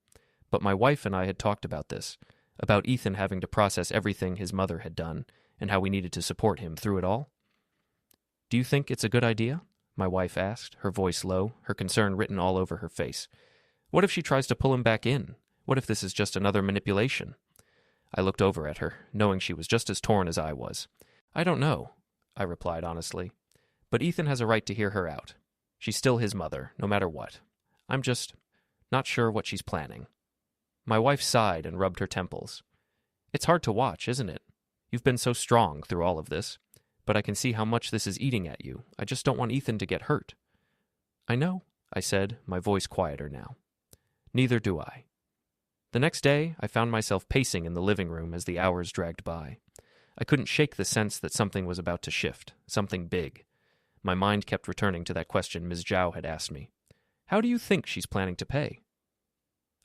But my wife and I had talked about this, about Ethan having to process everything his mother had done, and how we needed to support him through it all. "Do you think it's a good idea?" my wife asked, her voice low, her concern written all over her face. "What if she tries to pull him back in? What if this is just another manipulation?" I looked over at her, knowing she was just as torn as I was. "I don't know," I replied honestly. "But Ethan has a right to hear her out. She's still his mother, no matter what. I'm just not sure what she's planning." My wife sighed and rubbed her temples. "It's hard to watch, isn't it? You've been so strong through all of this. But I can see how much this is eating at you. I just don't want Ethan to get hurt." "I know," I said, my voice quieter now. "Neither do I." The next day, I found myself pacing in the living room as the hours dragged by. I couldn't shake the sense that something was about to shift, something big. My mind kept returning to that question Ms. Zhao had asked me. "How do you think she's planning to pay?"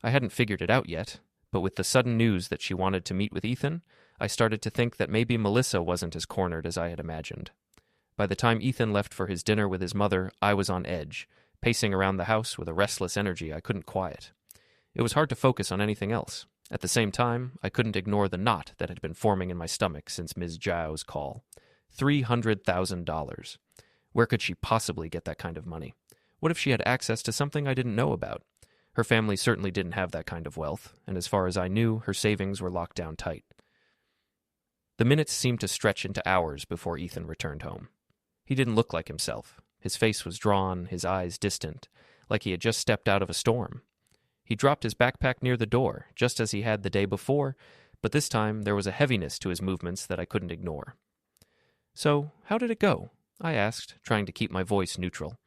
I hadn't figured it out yet, but with the sudden news that she wanted to meet with Ethan, I started to think that maybe Melissa wasn't as cornered as I had imagined. By the time Ethan left for his dinner with his mother, I was on edge, pacing around the house with a restless energy I couldn't quiet. It was hard to focus on anything else. At the same time, I couldn't ignore the knot that had been forming in my stomach since Ms. Zhao's call. $300,000. Where could she possibly get that kind of money? What if she had access to something I didn't know about? Her family certainly didn't have that kind of wealth, and as far as I knew, her savings were locked down tight. The minutes seemed to stretch into hours before Ethan returned home. He didn't look like himself. His face was drawn, his eyes distant, like he had just stepped out of a storm. He dropped his backpack near the door, just as he had the day before, but this time there was a heaviness to his movements that I couldn't ignore. "So, how did it go?" I asked, trying to keep my voice neutral.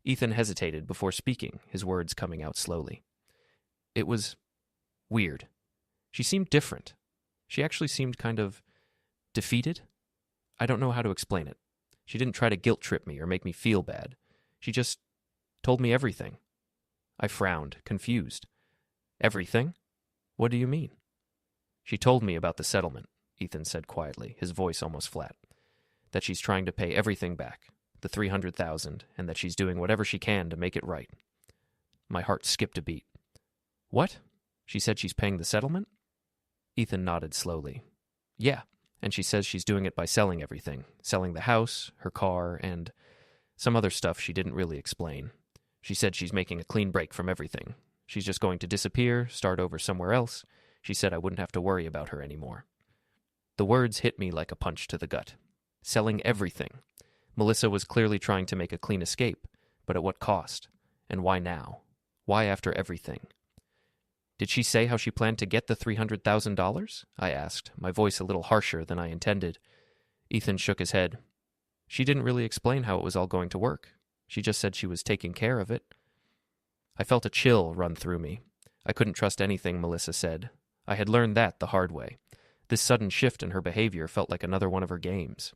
Ethan hesitated before speaking, his words coming out slowly. "It was weird. She seemed different. She actually seemed kind of defeated? I don't know how to explain it. She didn't try to guilt-trip me or make me feel bad. She just told me everything." I frowned, confused. "Everything? What do you mean?" "She told me about the settlement," Ethan said quietly, his voice almost flat. "That she's trying to pay everything back, the $300,000, and that she's doing whatever she can to make it right." My heart skipped a beat. "What? She said she's paying the settlement?" Ethan nodded slowly. "Yeah, and she says she's doing it by selling everything, selling the house, her car, and some other stuff she didn't really explain. She said she's making a clean break from everything. She's just going to disappear, start over somewhere else. She said I wouldn't have to worry about her anymore." The words hit me like a punch to the gut. Selling everything. Melissa was clearly trying to make a clean escape, but at what cost? And why now? Why after everything? "Did she say how she planned to get the $300,000? I asked, my voice a little harsher than I intended. Ethan shook his head. "She didn't really explain how it was all going to work. She just said she was taking care of it." I felt a chill run through me. I couldn't trust anything Melissa said. I had learned that the hard way. This sudden shift in her behavior felt like another one of her games.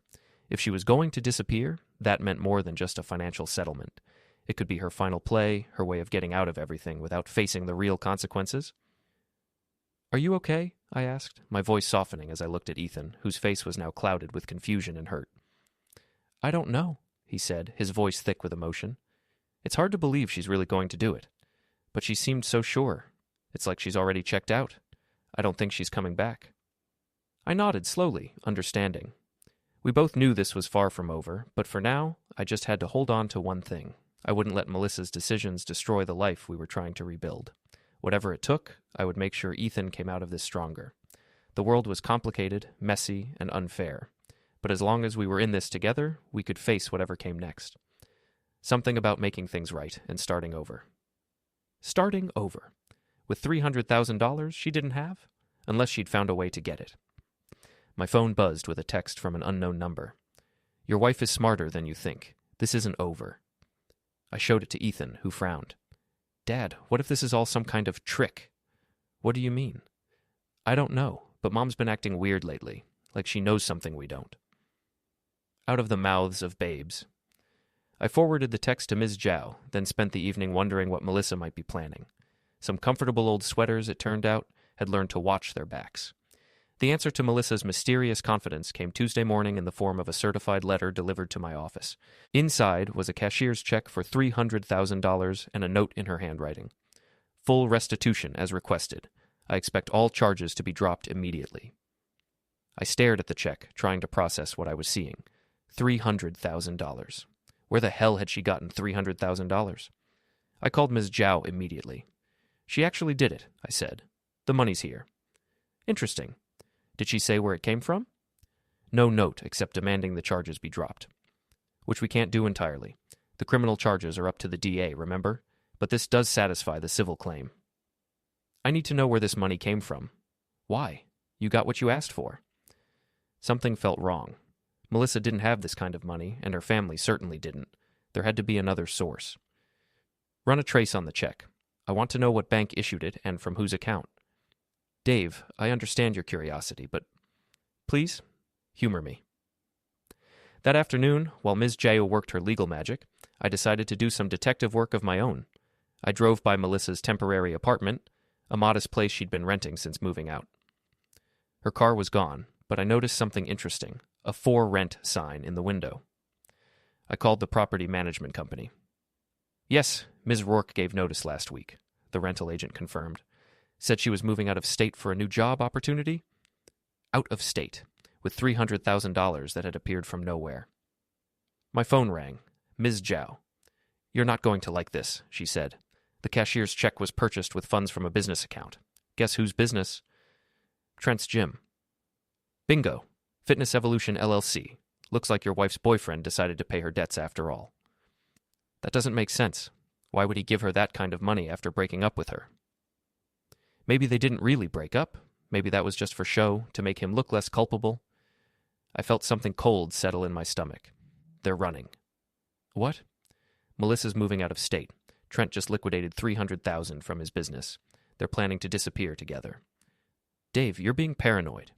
If she was going to disappear, that meant more than just a financial settlement. It could be her final play, her way of getting out of everything without facing the real consequences. "Are you okay?" I asked, my voice softening as I looked at Ethan, whose face was now clouded with confusion and hurt. "I don't know," he said, his voice thick with emotion. "It's hard to believe she's really going to do it. But she seemed so sure. It's like she's already checked out. I don't think she's coming back." I nodded slowly, understanding. We both knew this was far from over, but for now, I just had to hold on to one thing. I wouldn't let Melissa's decisions destroy the life we were trying to rebuild. Whatever it took, I would make sure Ethan came out of this stronger. The world was complicated, messy, and unfair. But as long as we were in this together, we could face whatever came next. Something about making things right and starting over. Starting over. With $300,000 she didn't have? Unless she'd found a way to get it. My phone buzzed with a text from an unknown number. Your wife is smarter than you think. This isn't over. I showed it to Ethan, who frowned. Dad, what if this is all some kind of trick? What do you mean? I don't know, but Mom's been acting weird lately, like she knows something we don't. Out of the mouths of babes. I forwarded the text to Ms. Zhao, then spent the evening wondering what Melissa might be planning. Some comfortable old sweaters, it turned out, had learned to watch their backs. The answer to Melissa's mysterious confidence came Tuesday morning in the form of a certified letter delivered to my office. Inside was a cashier's check for $300,000 and a note in her handwriting. Full restitution as requested. I expect all charges to be dropped immediately. I stared at the check, trying to process what I was seeing. $300,000. Where the hell had she gotten $300,000? I called Ms. Zhao immediately. She actually did it, I said. The money's here. Interesting. Did she say where it came from? No note except demanding the charges be dropped. Which we can't do entirely. The criminal charges are up to the DA, remember? But this does satisfy the civil claim. I need to know where this money came from. Why? You got what you asked for. Something felt wrong. Melissa didn't have this kind of money, and her family certainly didn't. There had to be another source. Run a trace on the check. I want to know what bank issued it and from whose account. Dave, I understand your curiosity, but please, humor me. That afternoon, while Ms. Zhao worked her legal magic, I decided to do some detective work of my own. I drove by Melissa's temporary apartment, a modest place she'd been renting since moving out. Her car was gone, but I noticed something interesting, a for rent sign in the window. I called the property management company. Yes, Ms. Rourke gave notice last week, the rental agent confirmed. Said she was moving out of state for a new job opportunity? Out of state, with $300,000 that had appeared from nowhere. My phone rang. Ms. Zhao. You're not going to like this, she said. The cashier's check was purchased with funds from a business account. Guess whose business? Trent's gym. Bingo. Fitness Evolution LLC. Looks like your wife's boyfriend decided to pay her debts after all. That doesn't make sense. Why would he give her that kind of money after breaking up with her? Maybe they didn't really break up. Maybe that was just for show, to make him look less culpable. I felt something cold settle in my stomach. They're running. What? Melissa's moving out of state. Trent just liquidated $300,000 from his business. They're planning to disappear together. Dave, you're being paranoid.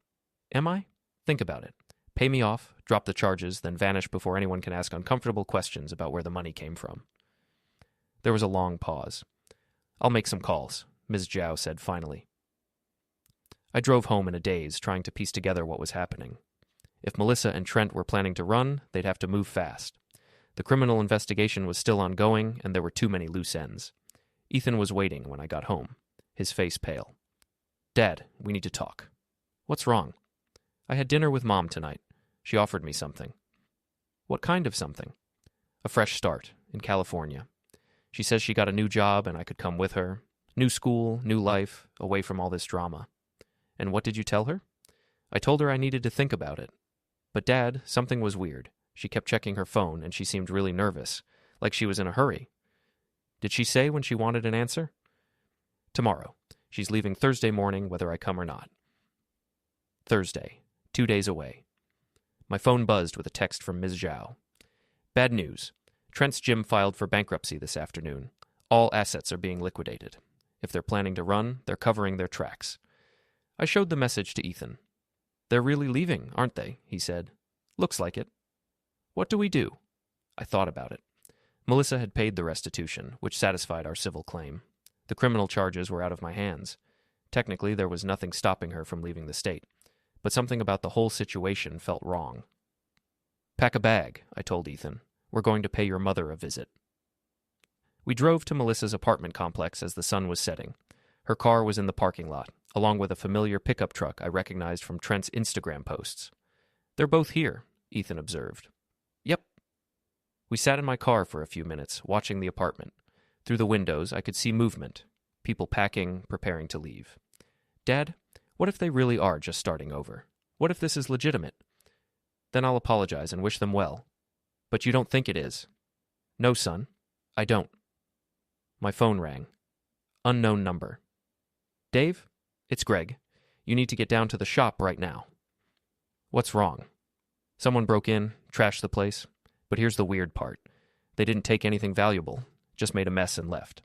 Am I? Think about it. Pay me off, drop the charges, then vanish before anyone can ask uncomfortable questions about where the money came from. There was a long pause. I'll make some calls, Ms. Zhao said finally. I drove home in a daze, trying to piece together what was happening. If Melissa and Trent were planning to run, they'd have to move fast. The criminal investigation was still ongoing, and there were too many loose ends. Ethan was waiting when I got home, his face pale. Dad, we need to talk. What's wrong? I had dinner with Mom tonight. She offered me something. What kind of something? A fresh start, in California. She says she got a new job and I could come with her. New school, new life, away from all this drama. And what did you tell her? I told her I needed to think about it. But Dad, something was weird. She kept checking her phone and she seemed really nervous, like she was in a hurry. Did she say when she wanted an answer? Tomorrow. She's leaving Thursday morning, whether I come or not. Thursday. 2 days away. My phone buzzed with a text from Ms. Zhao. Bad news. Trent's gym filed for bankruptcy this afternoon. All assets are being liquidated. If they're planning to run, they're covering their tracks. I showed the message to Ethan. They're really leaving, aren't they? He said. Looks like it. What do we do? I thought about it. Melissa had paid the restitution, which satisfied our civil claim. The criminal charges were out of my hands. Technically, there was nothing stopping her from leaving the state. But something about the whole situation felt wrong. Pack a bag, I told Ethan. We're going to pay your mother a visit. We drove to Melissa's apartment complex as the sun was setting. Her car was in the parking lot, along with a familiar pickup truck I recognized from Trent's Instagram posts. They're both here, Ethan observed. Yep. We sat in my car for a few minutes, watching the apartment. Through the windows, I could see movement. People packing, preparing to leave. Dad, what if they really are just starting over? What if this is legitimate? Then I'll apologize and wish them well. But you don't think it is? No, son, I don't. My phone rang. Unknown number. Dave, it's Greg. You need to get down to the shop right now. What's wrong? Someone broke in, trashed the place. But here's the weird part. They didn't take anything valuable, just made a mess and left.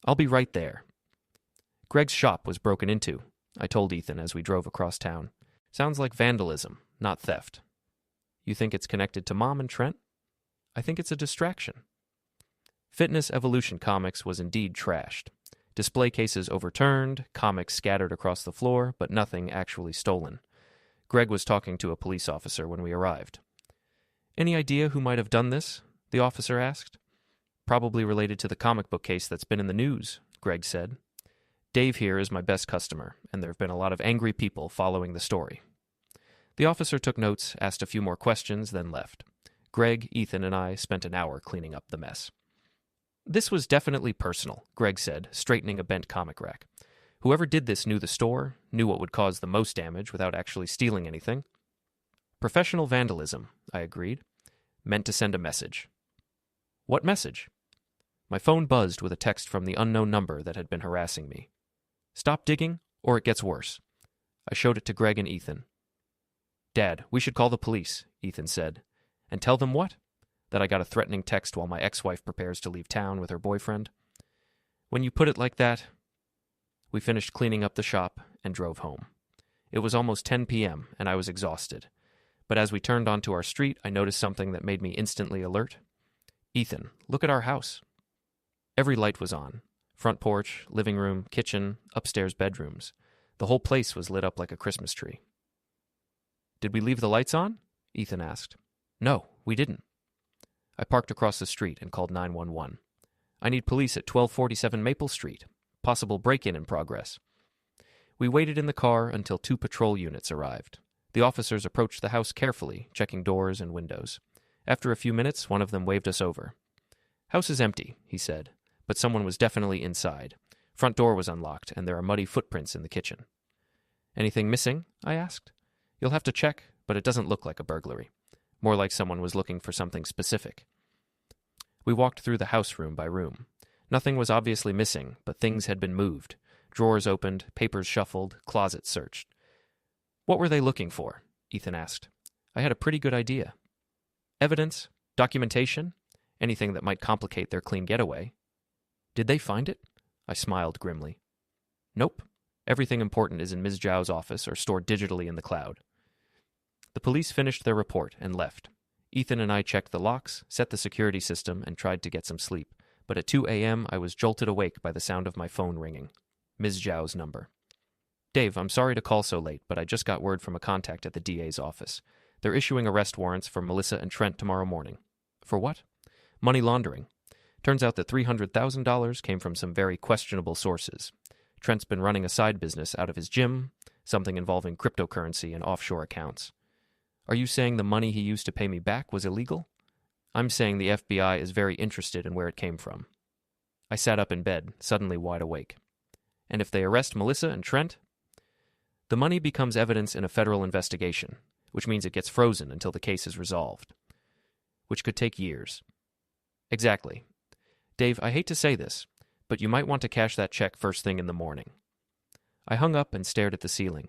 I'll be right there. Greg's shop was broken into, I told Ethan as we drove across town. Sounds like vandalism, not theft. You think it's connected to Mom and Trent? I think it's a distraction. Fitness Evolution Comics was indeed trashed. Display cases overturned, comics scattered across the floor, but nothing actually stolen. Greg was talking to a police officer when we arrived. Any idea who might have done this? The officer asked. Probably related to the comic book case that's been in the news, Greg said. Dave here is my best customer, and there have been a lot of angry people following the story. The officer took notes, asked a few more questions, then left. Greg, Ethan, and I spent an hour cleaning up the mess. This was definitely personal, Greg said, straightening a bent comic rack. Whoever did this knew the store, knew what would cause the most damage without actually stealing anything. Professional vandalism, I agreed. Meant to send a message. What message? My phone buzzed with a text from the unknown number that had been harassing me. Stop digging, or it gets worse. I showed it to Greg and Ethan. Dad, we should call the police, Ethan said. And tell them what? That I got a threatening text while my ex-wife prepares to leave town with her boyfriend. When you put it like that... We finished cleaning up the shop and drove home. It was almost 10 p.m., and I was exhausted. But as we turned onto our street, I noticed something that made me instantly alert. Ethan, look at our house. Every light was on. Front porch, living room, kitchen, upstairs bedrooms. The whole place was lit up like a Christmas tree. Did we leave the lights on? Ethan asked. No, we didn't. I parked across the street and called 911. I need police at 1247 Maple Street. Possible break-in in progress. We waited in the car until 2 patrol units arrived. The officers approached the house carefully, checking doors and windows. After a few minutes, one of them waved us over. House is empty, he said, but someone was definitely inside. Front door was unlocked, and there are muddy footprints in the kitchen. Anything missing? I asked. You'll have to check, but it doesn't look like a burglary. More like someone was looking for something specific. We walked through the house room by room. Nothing was obviously missing, but things had been moved. Drawers opened, papers shuffled, closets searched. What were they looking for? Ethan asked. I had a pretty good idea. Evidence? Documentation? Anything that might complicate their clean getaway. Did they find it? I smiled grimly. Nope. Everything important is in Ms. Zhao's office or stored digitally in the cloud. The police finished their report and left. Ethan and I checked the locks, set the security system, and tried to get some sleep. But at 2 a.m., I was jolted awake by the sound of my phone ringing. Ms. Zhao's number. Dave, I'm sorry to call so late, but I just got word from a contact at the DA's office. They're issuing arrest warrants for Melissa and Trent tomorrow morning. For what? Money laundering. Turns out that $300,000 came from some very questionable sources. Trent's been running a side business out of his gym, something involving cryptocurrency and offshore accounts. Are you saying the money he used to pay me back was illegal? I'm saying the FBI is very interested in where it came from. I sat up in bed, suddenly wide awake. And if they arrest Melissa and Trent? The money becomes evidence in a federal investigation, which means it gets frozen until the case is resolved. Which could take years. Exactly. Dave, I hate to say this, but you might want to cash that check first thing in the morning. I hung up and stared at the ceiling.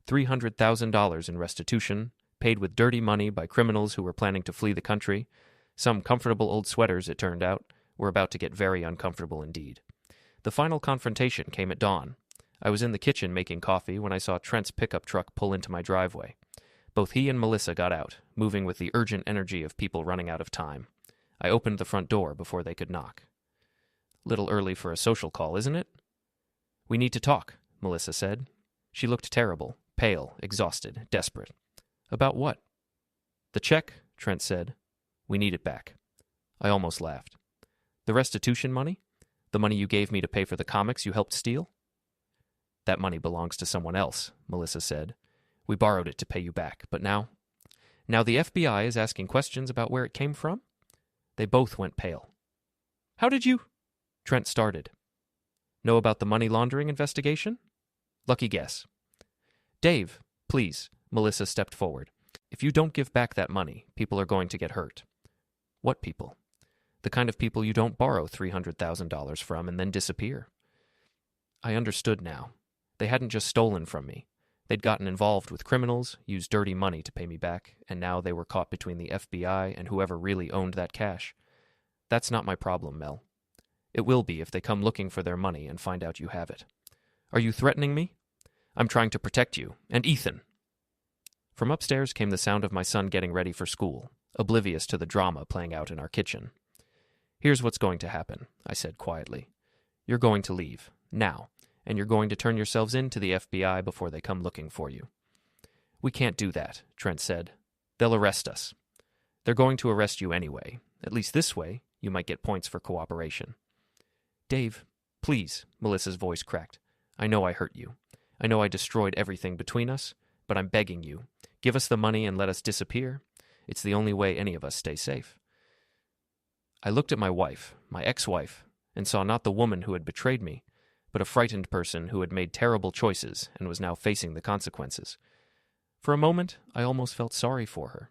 $300,000 in restitution, paid with dirty money by criminals who were planning to flee the country. Some comfortable old sweaters, it turned out, were about to get very uncomfortable indeed. The final confrontation came at dawn. I was in the kitchen making coffee when I saw Trent's pickup truck pull into my driveway. Both he and Melissa got out, moving with the urgent energy of people running out of time. I opened the front door before they could knock. Little early for a social call, isn't it? We need to talk, Melissa said. She looked terrible, pale, exhausted, desperate. About what? The check, Trent said. We need it back. I almost laughed. The restitution money? The money you gave me to pay for the comics you helped steal? That money belongs to someone else, Melissa said. We borrowed it to pay you back, but now the FBI is asking questions about where it came from? They both went pale. How did you? Trent started. Know about the money laundering investigation? Lucky guess. Dave, please, Melissa stepped forward. If you don't give back that money, people are going to get hurt. What people? The kind of people you don't borrow $300,000 from and then disappear. I understood now. They hadn't just stolen from me. They'd gotten involved with criminals, used dirty money to pay me back, and now they were caught between the FBI and whoever really owned that cash. That's not my problem, Mel. It will be if they come looking for their money and find out you have it. Are you threatening me? I'm trying to protect you, and Ethan. From upstairs came the sound of my son getting ready for school, oblivious to the drama playing out in our kitchen. Here's what's going to happen, I said quietly. You're going to leave, now, and you're going to turn yourselves in to the FBI before they come looking for you. We can't do that, Trent said. They'll arrest us. They're going to arrest you anyway. At least this way, you might get points for cooperation. Dave, please, Melissa's voice cracked. I know I hurt you. I know I destroyed everything between us, but I'm begging you. Give us the money and let us disappear. It's the only way any of us stay safe. I looked at my wife, my ex-wife, and saw not the woman who had betrayed me, but a frightened person who had made terrible choices and was now facing the consequences. For a moment, I almost felt sorry for her.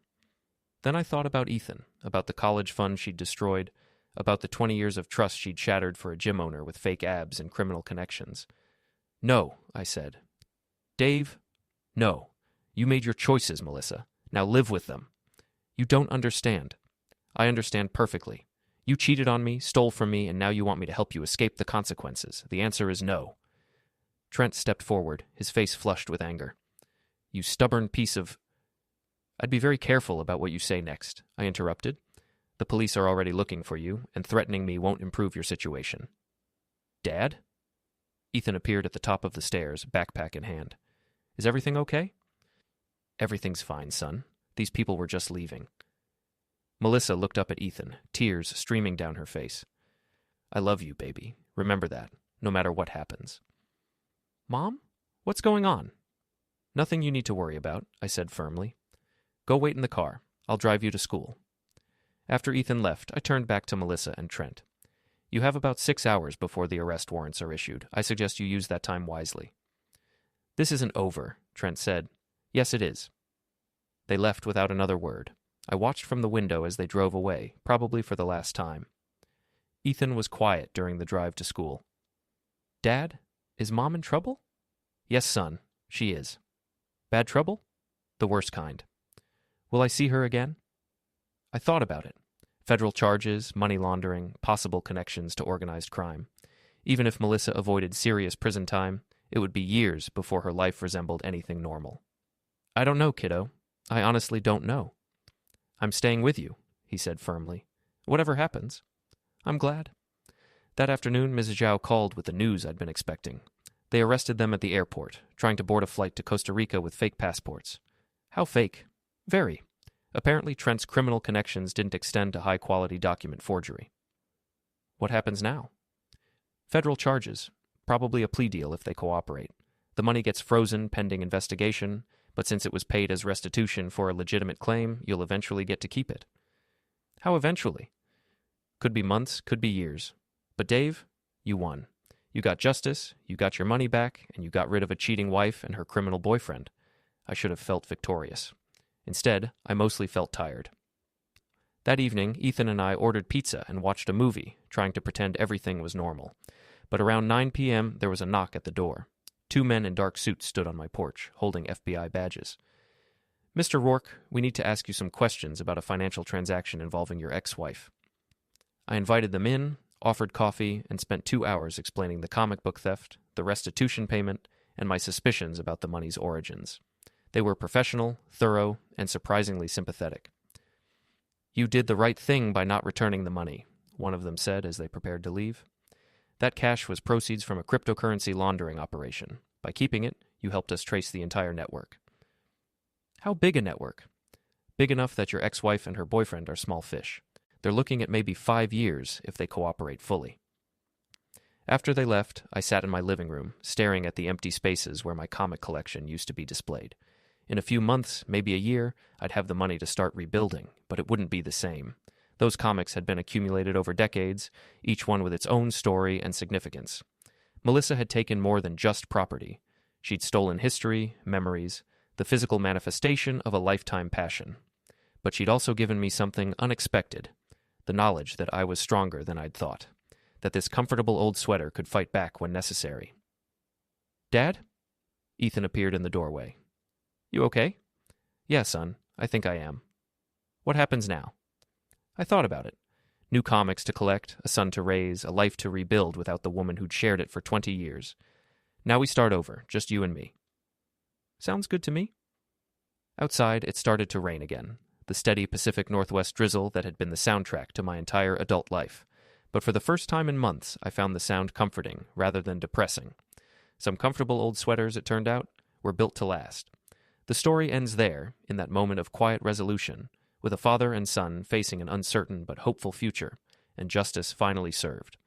Then I thought about Ethan, about the college fund she'd destroyed, about the 20 years of trust she'd shattered for a gym owner with fake abs and criminal connections. No, I said. Dave, no. You made your choices, Melissa. Now live with them. You don't understand. I understand perfectly. You cheated on me, stole from me, and now you want me to help you escape the consequences. The answer is no. Trent stepped forward, his face flushed with anger. You stubborn piece of... I'd be very careful about what you say next, I interrupted. The police are already looking for you, and threatening me won't improve your situation. Dad? Ethan appeared at the top of the stairs, backpack in hand. Is everything okay? Everything's fine, son. These people were just leaving. Melissa looked up at Ethan, tears streaming down her face. I love you, baby. Remember that, no matter what happens. Mom? What's going on? Nothing you need to worry about, I said firmly. Go wait in the car. I'll drive you to school. After Ethan left, I turned back to Melissa and Trent. You have about 6 hours before the arrest warrants are issued. I suggest you use that time wisely. This isn't over, Trent said. Yes, it is. They left without another word. I watched from the window as they drove away, probably for the last time. Ethan was quiet during the drive to school. Dad, is Mom in trouble? Yes, son, she is. Bad trouble? The worst kind. Will I see her again? I thought about it. Federal charges, money laundering, possible connections to organized crime. Even if Melissa avoided serious prison time, it would be years before her life resembled anything normal. I don't know, kiddo. I honestly don't know. I'm staying with you, he said firmly. Whatever happens. I'm glad. That afternoon, Mrs. Zhao called with the news I'd been expecting. They arrested them at the airport, trying to board a flight to Costa Rica with fake passports. How fake? Very. Apparently, Trent's criminal connections didn't extend to high-quality document forgery. What happens now? Federal charges. Probably a plea deal if they cooperate. The money gets frozen pending investigation, but since it was paid as restitution for a legitimate claim, you'll eventually get to keep it. How eventually? Could be months, could be years. But Dave, you won. You got justice, you got your money back, and you got rid of a cheating wife and her criminal boyfriend. I should have felt victorious. Instead, I mostly felt tired. That evening, Ethan and I ordered pizza and watched a movie, trying to pretend everything was normal. But around 9 p.m., there was a knock at the door. 2 men in dark suits stood on my porch, holding FBI badges. Mr. Rourke, we need to ask you some questions about a financial transaction involving your ex-wife. I invited them in, offered coffee, and spent 2 hours explaining the comic book theft, the restitution payment, and my suspicions about the money's origins. They were professional, thorough, and surprisingly sympathetic. You did the right thing by not returning the money, one of them said as they prepared to leave. That cash was proceeds from a cryptocurrency laundering operation. By keeping it, you helped us trace the entire network. How big a network? Big enough that your ex-wife and her boyfriend are small fish. They're looking at maybe 5 years if they cooperate fully. After they left, I sat in my living room, staring at the empty spaces where my comic collection used to be displayed. In a few months, maybe a year, I'd have the money to start rebuilding, but it wouldn't be the same. Those comics had been accumulated over decades, each one with its own story and significance. Melissa had taken more than just property. She'd stolen history, memories, the physical manifestation of a lifetime passion. But she'd also given me something unexpected, the knowledge that I was stronger than I'd thought, that this comfortable old sweater could fight back when necessary. "Dad?" Ethan appeared in the doorway. "You okay?" "Yeah, son, I think I am." "What happens now?" I thought about it. New comics to collect, a son to raise, a life to rebuild without the woman who'd shared it for 20 years. Now we start over, just you and me. Sounds good to me. Outside, it started to rain again, the steady Pacific Northwest drizzle that had been the soundtrack to my entire adult life. But for the first time in months, I found the sound comforting rather than depressing. Some comfortable old sweaters, it turned out, were built to last. The story ends there, in that moment of quiet resolution, with a father and son facing an uncertain but hopeful future, and justice finally served.